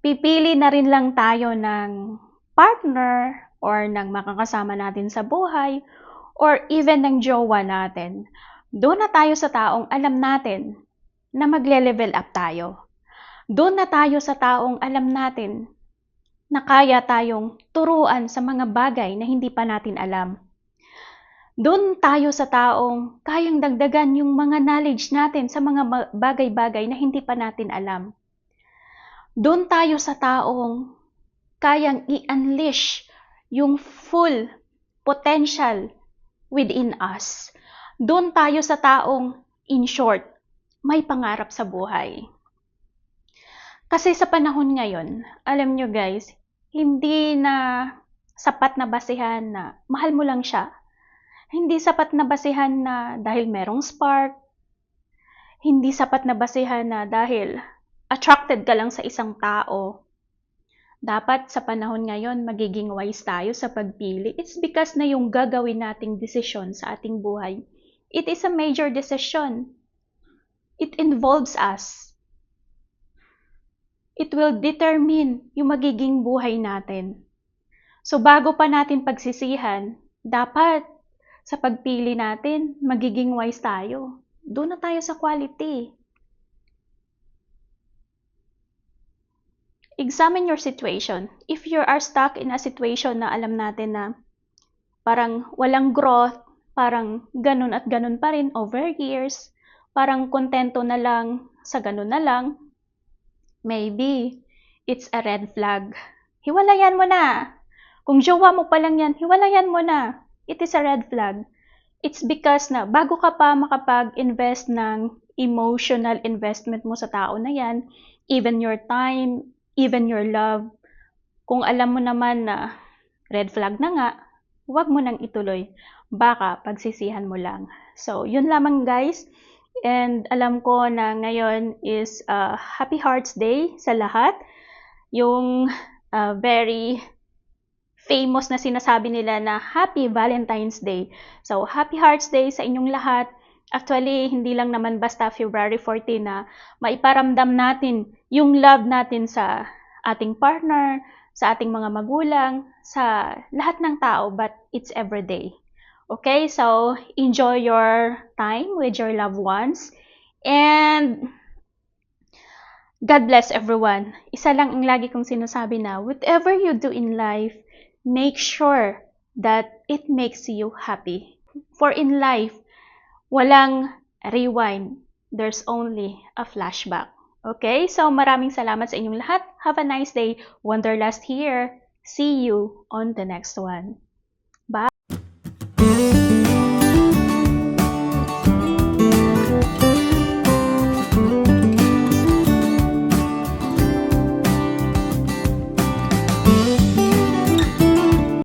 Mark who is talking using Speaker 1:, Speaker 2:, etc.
Speaker 1: pipili na rin lang tayo ng partner or ng makakasama natin sa buhay or even ng jowa natin, doon na tayo sa taong alam natin na magle-level up tayo. Doon na tayo sa taong alam natin na kaya tayong turuan sa mga bagay na hindi pa natin alam. Doon tayo sa taong kayang dagdagan yung mga knowledge natin sa mga bagay-bagay na hindi pa natin alam. Doon tayo sa taong kayang i-unleash yung full potential within us. Doon tayo sa taong, in short, may pangarap sa buhay. Kasi sa panahon ngayon, alam nyo guys, hindi na sapat na basihan na mahal mo lang siya. Hindi sapat na basihan na dahil merong spark. Hindi sapat na basihan na dahil attracted ka lang sa isang tao. Dapat sa panahon ngayon, magiging wise tayo sa pagpili. It's because na yung gagawin nating desisyon sa ating buhay, it is a major decision. It involves us. It will determine yung magiging buhay natin. So bago pa natin pagsisihan, dapat sa pagpili natin, magiging wise tayo. Doon na tayo sa quality. Examine your situation. If you are stuck in a situation na alam natin na parang walang growth, parang ganun at ganun pa rin over years, parang kontento na lang sa ganun na lang, maybe it's a red flag. Hiwalayan mo na. Kung jowa mo pa lang yan, hiwalayan mo na. It is a red flag. It's because na bago ka pa makapag-invest ng emotional investment mo sa tao na yan, even your time, even your love, kung alam mo naman na red flag na nga, huwag mo nang ituloy. Baka pagsisihan mo lang. So, yun lamang guys. And alam ko na ngayon is Happy Hearts Day sa lahat. Yung very famous na sinasabi nila na Happy Valentine's Day. So, Happy Hearts Day sa inyong lahat. Actually, hindi lang naman basta February 14 na maiparamdam natin yung love natin sa ating partner, sa ating mga magulang, sa lahat ng tao, but it's every day. Okay, so enjoy your time with your loved ones. And God bless everyone. Isa lang ang lagi kong sinasabi na whatever you do in life, make sure that it makes you happy. For in life, walang rewind. There's only a flashback. Okay? So, maraming salamat sa inyong lahat. Have a nice day. Wanderlust here. See you on the next one.